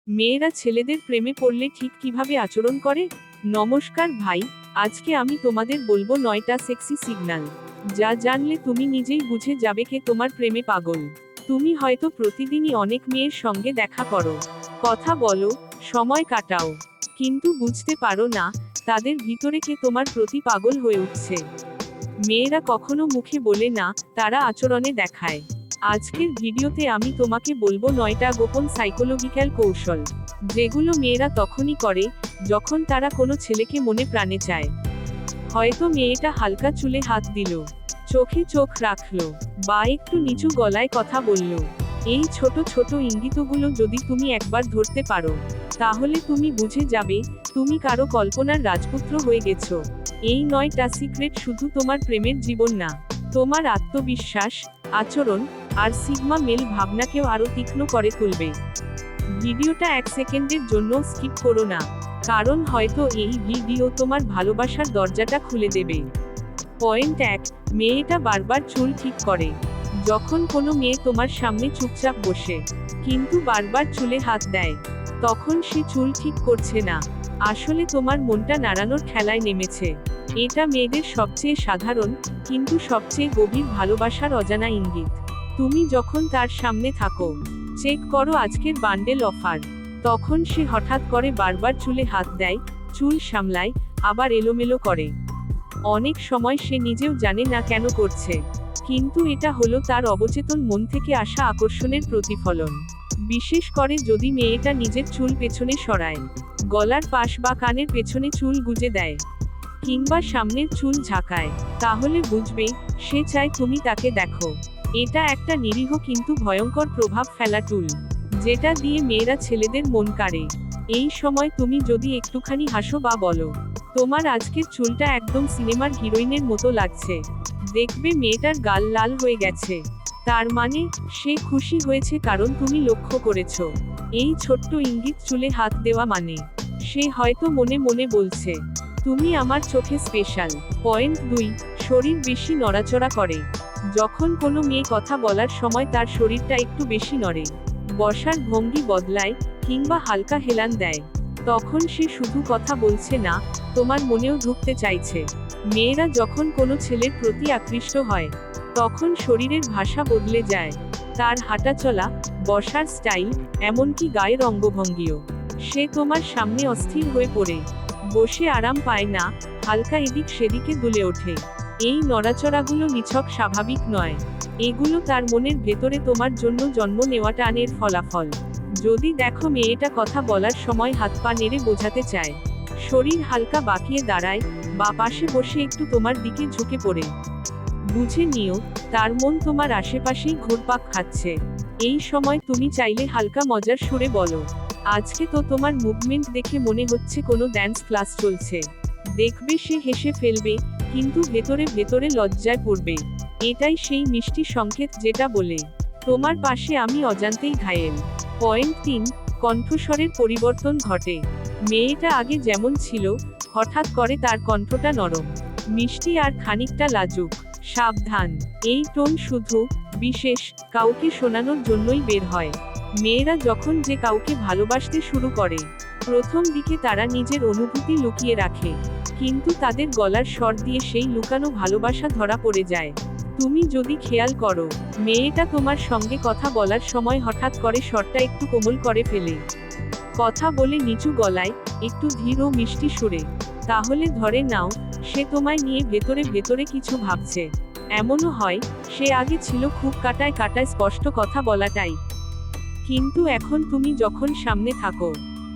মেয়েরা ছেলেদের প্রেমে পড়লে ঠিক কিভাবে আচরণ করে। নমস্কার ভাই, আজকে আমি তোমাদের বলবো 9টা সেক্সি সিগন্যাল, যা জানলে তুমি নিজেই বুঝে যাবে কে তোমার প্রেমে পাগল। তুমি হয়তো প্রতিদিনই অনেক মেয়ের সঙ্গে দেখা করো, কথা বলো, সময় কাটাও, কিন্তু বুঝতে পারো না তাদের ভিতরে কে তোমার প্রতি পাগল হয়ে উঠছে। মেয়েরা কখনো মুখে বলে না, তারা আচরণে দেখায়। আজকের ভিডিওতে আমি তোমাকে বলবো 9টা গোপন সাইকোলজিক্যাল কৌশল, যেগুলো মেয়েরা তখনই করে যখন তারা কোনো ছেলেকে মনে প্রাণে চায়। হয়তো মেয়েটা হালকা চুলে হাত দিল, চোখে চোখ রাখলো, বা একটু নিচু গলায় কথা বলল। এই ছোট ছোট ইঙ্গিতগুলো যদি তুমি একবার ধরতে পারো, তাহলে তুমি বুঝে যাবে তুমি কারো কল্পনার রাজপুত্র হয়ে গেছো। এই 9টা সিক্রেট শুধু তোমার প্রেমের জীবন না, তোমার আত্মবিশ্বাস, আচরণ আর সিগমা মেল ভাবনাকেও আরো তীক্ষ্ণ করে তুলবে। ভিডিওটা 1 সেকেন্ডের জন্য স্কিপ করো না, কারণ হয়তো এই ভিডিও তোমার ভালোবাসার দরজাটা খুলে দেবে। পয়েন্ট 1, মেয়েটা বারবার চুল ঠিক করে। যখন কোনো মেয়ে তোমার সামনে চুপচাপ বসে কিন্তু বারবার চুলে হাত দেয়, তখন সে চুল ঠিক করছে না, আসলে তোমার মনটা নাড়ানোর খেলায় নেমেছে। এটা মেয়েদের সবচেয়ে সাধারণ কিন্তু সবচেয়ে গভীর ভালোবাসার অজানা ইঙ্গিত। তুমি যখন তার সামনে থাকো, চেক করো আজকের বান্ডেল অফার, তখন সে হঠাৎ করে বারবার চুলে হাত দেয়, চুল সামলায়, আবার এলোমেলো করে। অনেক সময় সে নিজেও জানে না কেন করছে, কিন্তু এটা হলো তার অবচেতন মন থেকে আসা আকর্ষণের প্রতিফলন। বিশেষ করে যদি মেয়েটা নিজের চুল পেছনে সরায়, গলার পাশ বা কানের পেছনে চুল গুজে দেয়, কিংবা সামনের চুল ঝাঁকায়, তাহলে বুঝবে সে চায় তুমি তাকে দেখো। এটা একটা নিরীহ কিন্তু ভয়ঙ্কর প্রভাব ফেলা টুল, যেটা দিয়ে মেয়েরা ছেলেদের মন কাড়ে। এই সময় তুমি যদি একটুখানি হাসো বা বলো, তোমার আজকের চুলটা একদম সিনেমার হিরোইনের মতো লাগছে, দেখবে মেয়েটার গাল লাল হয়ে গেছে। তার মানে সে খুশি হয়েছে কারণ তুমি লক্ষ্য করেছো। এই ছোট্ট ইঙ্গিত চুলে হাত দেওয়া মানে সে হয়তো মনে মনে বলছে, তুমি আমার চোখে স্পেশাল। পয়েন্ট 2, শরীর বেশি নড়াচড়া করে। যখন কোনো মেয়ে কথা বলার সময় তার শরীরটা একটু বেশি নড়ে, বসার ভঙ্গি বদলায়, কিংবা হালকা হেলান দেয়, তখন সে শুধু কথা বলছে না, তোমার মনেও ঢুকতে চাইছে। মেয়েরা যখন কোনো ছেলের প্রতি আকৃষ্ট হয়, তখন শরীরের ভাষা বদলে যায়, তার হাঁটাচলা, বসার স্টাইল, এমনকি গায়ের অঙ্গভঙ্গিও। সে তোমার সামনে অস্থির হয়ে পড়ে, বসে আরাম পায় না, হালকা এদিক সেদিকে দুলে ওঠে। এই নড়াচড়াগুলো নিছক স্বাভাবিক নয়, এগুলো তার মনের ভেতরে তোমার জন্য জন্ম নেওয়া টানের ফলাফল। যদি দেখো মেয়েটা কথা বলার সময় হাত পা নেড়ে বোঝাতে চায়, শরীর হালকা বাঁকিয়ে দাঁড়ায়, বা পাশে বসে একটু তোমার দিকে ঝুঁকে পড়ে, বুঝে নিও তার মন তোমার আশেপাশেই ঘুরপাক খাচ্ছে। এই সময় তুমি চাইলে হালকা মজার সুরে বলো, আজকে তো তোমার মুভমেন্ট দেখে মনে হচ্ছে কোনো ড্যান্স ক্লাস চলছে। দেখবে সে হেসে ফেলবে, কিন্তু ভেতরে ভেতরে লজ্জায় পড়বে। এটাই সেই মিষ্টি সংকেত যেটা বলে, তোমার পাশে আমি অজান্তেই ঘায়েল। পয়েন্ট 3, কণ্ঠস্বরের পরিবর্তন ঘটে। মেয়েটা আগে যেমন ছিল, হঠাৎ করে তার কণ্ঠটা নরম, মিষ্টি আর খানিকটা লাজুক। সাবধান, এই টোন শুধু বিশেষ কাউকে শোনানোর জন্যই বের হয়। মেয়েরা যখন যে কাউকে ভালোবাসতে শুরু করে, প্রথম দিকে তারা নিজের অনুভূতি লুকিয়ে রাখে, কিন্তু তাদের গলার স্বর দিয়ে সেই লুকানো ভালোবাসা ধরা পড়ে যায়। তুমি যদি খেয়াল করো, মেয়েটা তোমার সঙ্গে কথা বলার সময় হঠাৎ করে স্বরটা একটু কোমল করে ফেলে, কথা বলে নিচু গলায়, একটু ধীর ও মিষ্টি সুরে, তাহলে ধরে নাও সে তোমায় নিয়ে ভেতরে ভেতরে কিছু ভাবছে। এমনও হয় সে আগে ছিল খুব কাটায় কাটায় স্পষ্ট কথা বলাটাই, কিন্তু এখন তুমি যখন সামনে থাকো,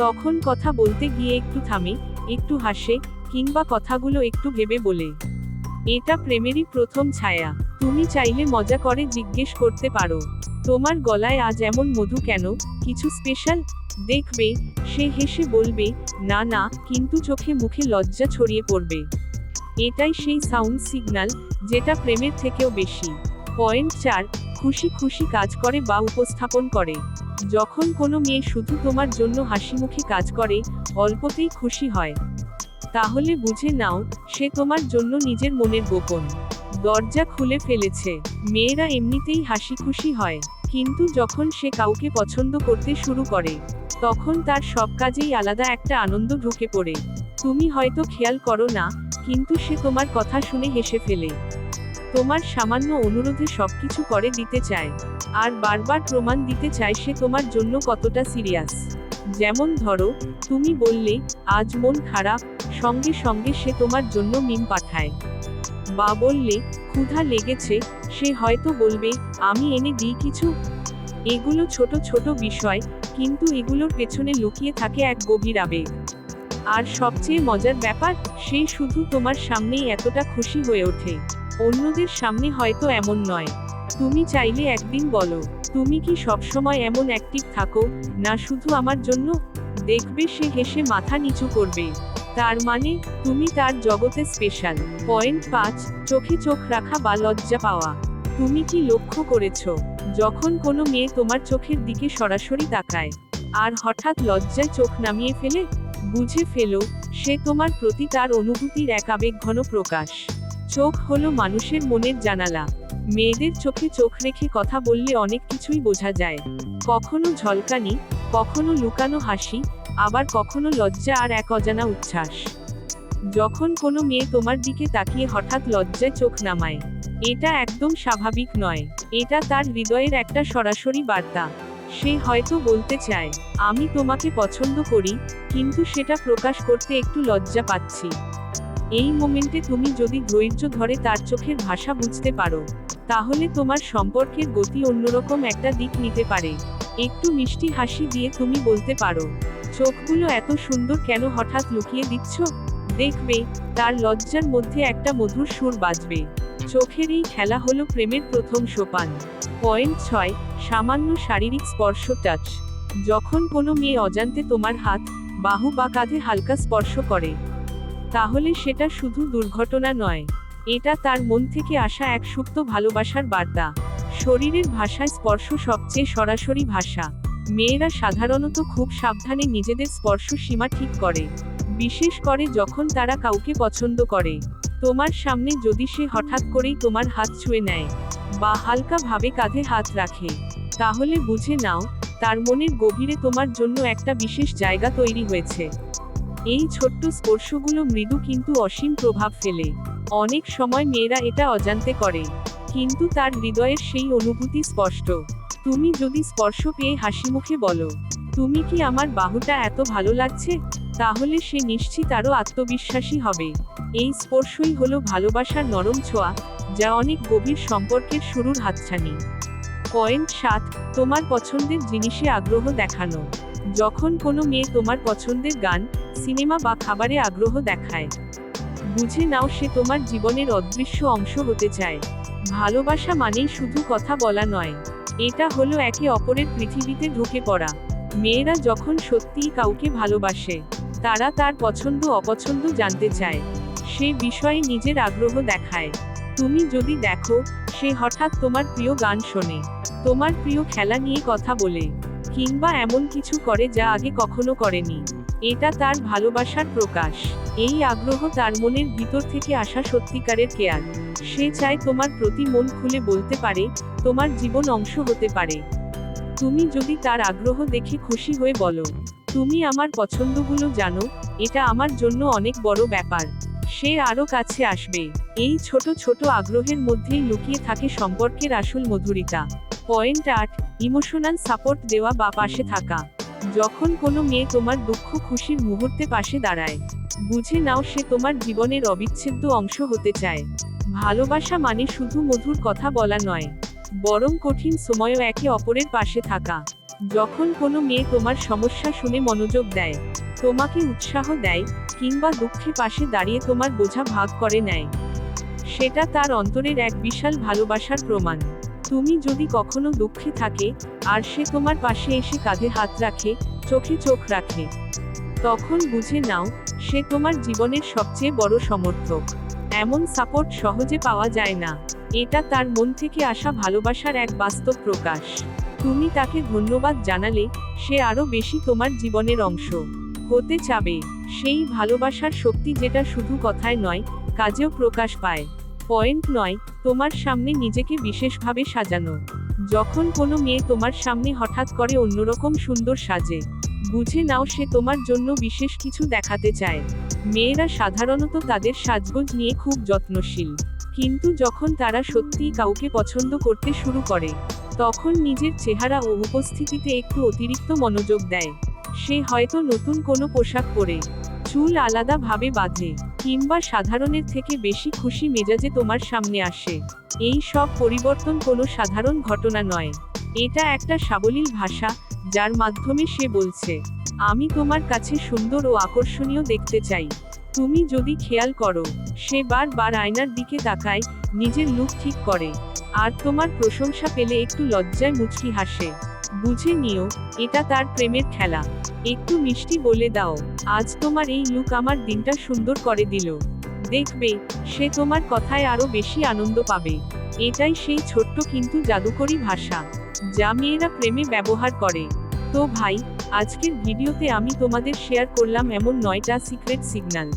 তখন কথা বলতে গিয়ে একটু থামে, একটু হাসে, কিংবা কথাগুলো একটু ভেবে বলে। এটা প্রেমেরই প্রথম ছায়া। তুমি চাইলে মজা করে জিজ্ঞেস করতে পারো, তোমার গলায় আজ এমন মধু কেন, কিছু স্পেশাল? দেখবে সে হেসে বলবে, না না, কিন্তু চোখে মুখে লজ্জা ছড়িয়ে পড়বে। এটাই সেই সাউন্ড সিগন্যাল যেটা প্রেমের থেকেও বেশি। পয়েন্ট 4, খুশি খুশি কাজ করে বা উপস্থাপন করে। যখন কোনো মেয়ে শুধু তোমার জন্য হাসিমুখে কাজ করে, অল্পতেই খুশি হয়, তাহলে বুঝে নাও সে তোমার জন্য নিজের মনের গোপন দরজা খুলে ফেলেছে। মেয়েরা এমনিতেই হাসি খুশি হয়, কিন্তু যখন সে কাউকে পছন্দ করতে শুরু করে, তখন তার সব কাজেই আলাদা একটা আনন্দ ঢুকে পড়ে। তুমি হয়তো খেয়াল করো না, কিন্তু সে তোমার কথা শুনে হেসে ফেলে। তোমার সামান্য অনুরোধে সবকিছু করে দিতে চায়। আর বারবার প্রমাণ দিতে চায় সে তোমার জন্য কতটা সিরিয়াস। যেমন ধরো, তুমি বললে, আজ মন খারাপ, সঙ্গে সঙ্গে সে তোমার জন্য মিম পাঠায়। বা বললে, ক্ষুধা লেগেছে, সে হয়তো বলবে, আমি এনে দিই কিছু। এগুলো ছোট ছোট বিষয়, কিন্তু এগুলোর পেছনে লুকিয়ে থাকে এক গভীর আবেগ। আর সবচেয়ে মজার ব্যাপার, সে শুধু তোমার সামনেই এতটা খুশি হয়ে ওঠে। অন্যদের সামনে হয়তো এমন নয়। তুমি চাইলে একদিন বলো, তুমি কি সবসময় এমন অ্যাক্টিভ থাকো, না শুধু আমার জন্য? দেখবে সে হেসে মাথা নিচু করবে। তার মানে, তুমি তার জগতে স্পেশাল। পয়েন্ট 5, চোখে চোখ রাখা বা লজ্জা পাওয়া। তুমি কি লক্ষ্য করেছো, যখন কোনো মেয়ে তোমার চোখের দিকে সরাসরি তাকায়, আর হঠাৎ লজ্জায় চোখ নামিয়ে ফেলে? বুঝে ফেলো, সে তোমার প্রতি তার অনুভূতির এক আবেগঘন প্রকাশ। চোখ হলো মানুষের মনের জানালা। মেয়েদের চোখে চোখ রেখে কথা বললে অনেক কিছুই বোঝা যায়। কখনো ঝলকানি, কখনো লুকানো হাসি, আবার কখনো লজ্জা আর এক অজানা উচ্ছ্বাস। যখন কোনো মেয়ে তোমার দিকে তাকিয়ে হঠাৎ লজ্জায় চোখ নামায়, এটা একদম স্বাভাবিক নয়। এটা তার হৃদয়ের একটা সরাসরি বার্তা। সে হয়তো বলতে চায়, আমি তোমাকে পছন্দ করি, কিন্তু সেটা প্রকাশ করতে একটু লজ্জা পাচ্ছি। এই মোমেন্টে তুমি যদি ধৈর্য ধরে তার চোখের ভাষা বুঝতে পারো, তাহলে তোমার সম্পর্কের গতি অন্যরকম একটা দিক নিতে পারে। একটু মিষ্টি হাসি দিয়ে তুমি বলতে পারো, চোখগুলো এত সুন্দর কেন হঠাৎ লুকিয়ে দিচ্ছ? দেখবে, তার লজ্জার মধ্যে একটা মধুর সুর বাজবে। চোখের এই খেলা হলো প্রেমের প্রথম সোপান। পয়েন্ট 6, সামান্য শারীরিক স্পর্শ টাচ। যখন কোনো মেয়ে অজান্তে তোমার হাত, বাহু বা কাঁধে হালকা স্পর্শ করে, তাহলে সেটা শুধু দুর্ঘটনা নয়, এটা তার মন থেকে আসা এক সুপ্ত ভালোবাসার বার্তা। শরীরের ভাষায় স্পর্শ সবচেয়ে সরাসরি ভাষা। মেয়েরা সাধারণত খুব সাবধানে নিজেদের স্পর্শ সীমা ঠিক করে, বিশেষ করে যখন তারা কাউকে পছন্দ করে। তোমার সামনে যদি সে হঠাৎ করেই তোমার হাত ছুঁয়ে নেয়, বা হালকা ভাবে কাঁধে হাত রাখে, তাহলে বুঝে নাও, তার মনের গভীরে তোমার জন্য একটা বিশেষ জায়গা তৈরি হয়েছে। এই ছোট্ট স্পর্শগুলো মৃদু কিন্তু অসীম প্রভাব ফেলে। অনেক সময় মেয়েরা এটা অজান্তে করে, কিন্তু তার হৃদয়ের সেই অনুভূতি স্পষ্ট। তুমি যদি স্পর্শ পেয়ে হাসিমুখে বলো, তুমি কি আমার বাহুটা এত ভালো লাগছে, তাহলে সে নিশ্চিত আরও আত্মবিশ্বাসী হবে। এই স্পর্শই হলো ভালোবাসার নরম ছোঁয়া, যা অনেক গভীর সম্পর্কের শুরুর হাতছানি। পয়েন্ট 7, তোমার পছন্দের জিনিসে আগ্রহ দেখানো। যখন কোনো মেয়ে তোমার পছন্দের গান, সিনেমা বা খাবারে আগ্রহ দেখায়, বুঝে নাও সে তোমার জীবনের অদৃশ্য অংশ হতে চায়। ভালোবাসা মানেই শুধু কথা বলা নয়, এটা হলো একে অপরের পৃথিবীতে ঢুকে পড়া। মেয়েরা যখন সত্যিই কাউকে ভালোবাসে, তারা তার পছন্দ অপছন্দ জানতে চায়, সে বিষয়ে নিজের আগ্রহ দেখায়। তুমি যদি দেখো, সে হঠাৎ তোমার প্রিয় গান শোনে, তোমার প্রিয় খেলা নিয়ে কথা বলে, কিংবা এমন কিছু করে যা আগে কখনো করেনি, এটা তার ভালোবাসার প্রকাশ। এই আগ্রহ তার মনের ভিতর থেকে আসা সত্যিকারের কেয়ার। সে চায় তোমার প্রতি মন খুলে বলতে পারে, তোমার জীবন অংশ হতে পারে। তুমি যদি তার আগ্রহ দেখে খুশি হয়ে বলো, তুমি আমার পছন্দগুলো জানো, এটা আমার জন্য অনেক বড় ব্যাপার, সে আরও কাছে আসবে। এই ছোট ছোট আগ্রহের মধ্যেই লুকিয়ে থাকে সম্পর্কের আসল মধুরিতা। পয়েন্ট 8, ইমোশনাল সাপোর্ট দেওয়া বা পাশে থাকা। যখন কোনো মেয়ে তোমার দুঃখ খুশির মুহূর্তে পাশে দাঁড়ায়, বুঝে নাও সে তোমার জীবনের অবিচ্ছেদ্য অংশ হতে চায়। ভালোবাসা মানে শুধু মধুর কথা বলা নয়, বরং কঠিন সময়ও একে অপরের পাশে থাকা। যখন কোনো মেয়ে তোমার সমস্যা শুনে মনোযোগ দেয়, তোমাকে উৎসাহ দেয়, কিংবা দুঃখে পাশে দাঁড়িয়ে তোমার বোঝা ভাগ করে নেয়, সেটা তার অন্তরের এক বিশাল ভালোবাসার প্রমাণ। তুমি যদি কখনো দুঃখে থাকে, আর সে তোমার পাশে এসে কাঁধে হাত রাখে, চোখে চোখ রাখে, তখন বুঝে নাও, সে তোমার জীবনের সবচেয়ে বড় সমর্থক। এমন সাপোর্ট সহজে পাওয়া যায় না, এটা তার মন থেকে আসা ভালোবাসার এক বাস্তব প্রকাশ। তুমি তাকে ধন্যবাদ জানালে, সে আরও বেশি তোমার জীবনের অংশ হতে চাবে। সেই ভালোবাসার শক্তি যেটা শুধু কথায় নয়, কাজেও প্রকাশ পায়। পয়েন্ট 9, তোমার সামনে নিজেকে বিশেষভাবে সাজানো। যখন কোনো মেয়ে তোমার সামনে হঠাৎ করে অন্যরকম সুন্দর সাজে, বুঝে নাও সে তোমার জন্য বিশেষ কিছু দেখাতে চায়। মেয়েরা সাধারণত তাদের সাজগোজ নিয়ে খুব যত্নশীল, কিন্তু যখন তারা সত্যিই কাউকে পছন্দ করতে শুরু করে, তখন নিজের চেহারা ও উপস্থিতিতে একটু অতিরিক্ত মনোযোগ দেয়। সে হয়তো নতুন কোনো পোশাক পরে, চুল আলাদাভাবে বাঁধে, কিংবা সাধারণের থেকে বেশি খুশি মেজাজে তোমার সামনে আসে। এই সব পরিবর্তন কোনো সাধারণ ঘটনা নয়। এটা একটা সাবলীল ভাষা, যার মাধ্যমে সে বলছে, আমি তোমার কাছে সুন্দর ও আকর্ষণীয় দেখতে চাই। তুমি যদি খেয়াল করো, সে বারবার আয়নার দিকে তাকায়, নিজের লুক ঠিক করে, আর তোমার প্রশংসা পেলে একটু লজ্জায় মুচকি হাসে। বুঝে নিও, এটা তার প্রেমের খেলা। একটু মিষ্টি বলে দাও, আজ তোমার এই লুক আমার দিনটা সুন্দর করে দিল। দেখবে, সে তোমার কথায় আরো বেশি আনন্দ পাবে। এটাই সেই ছোট্ট কিন্তু জাদুকরী ভাষা, যা মেয়েরা প্রেমে ব্যবহার করে। তো ভাই, আজকের ভিডিওতে আমি তোমাদের শেয়ার করলাম এমন 9টা সিক্রেট সিগন্যাল,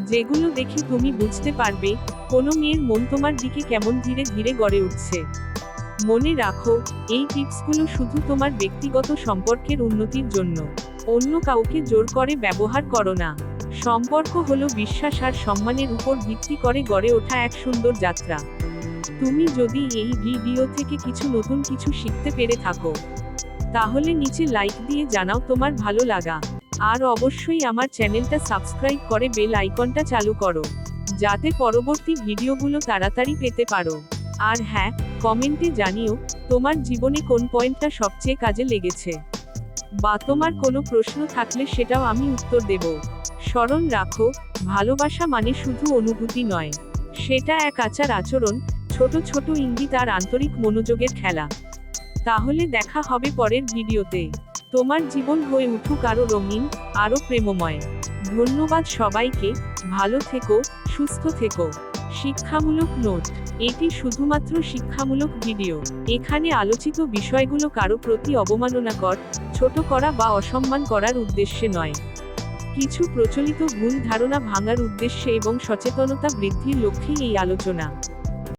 যেগুলো দেখে তুমি বুঝতে পারবে কোনো মেয়ের মন তোমার দিকে কেমন ধীরে ধীরে গড়ে উঠছে। মনে রাখো, এই টিপসগুলো শুধু তোমার ব্যক্তিগত সম্পর্কের উন্নতির জন্য। অন্য কাউকে জোর করে ব্যবহার করো না। সম্পর্ক হলো বিশ্বাস আর সম্মানের উপর ভিত্তি করে গড়ে ওঠা এক সুন্দর যাত্রা। তুমি যদি এই ভিডিও থেকে নতুন কিছু শিখতে পেরে থাকো, তাহলে নিচে লাইক দিয়ে জানাও তোমার ভালো লাগা। আর অবশ্যই আমার চ্যানেলটা সাবস্ক্রাইব করে বেল আইকনটা চালু করো, যাতে পরবর্তী ভিডিওগুলো তাড়াতাড়ি পেতে পারো। আর হ্যাঁ, কমেন্টে জানিও তোমার জীবনে কোন পয়েন্টটা সবচেয়ে কাজে লেগেছে, বা তোমার কোনো প্রশ্ন থাকলে সেটাও আমি উত্তর দেব। স্মরণ রাখো, ভালোবাসা মানে শুধু অনুভূতি নয়, সেটা এক আচার আচরণ, ছোট ছোট ইঙ্গিত আর আন্তরিক মনোযোগের খেলা। তাহলে দেখা হবে পরের ভিডিওতে। তোমার জীবন হয়ে উঠুক আরো রঙিন, আরো প্রেমময়। ধন্যবাদ সবাইকে। ভালো থেকো, সুস্থ থেকো। শিক্ষামূলক নোট: এটি শুধুমাত্র শিক্ষামূলক ভিডিও। এখানে আলোচিত বিষয়গুলো কারো প্রতি অবমাননাকর, ছোট করা বা অসম্মান করার উদ্দেশ্যে নয়। কিছু প্রচলিত ভুল ধারণা ভাঙার উদ্দেশ্যে এবং সচেতনতা বৃদ্ধির লক্ষ্যেই এই আলোচনা।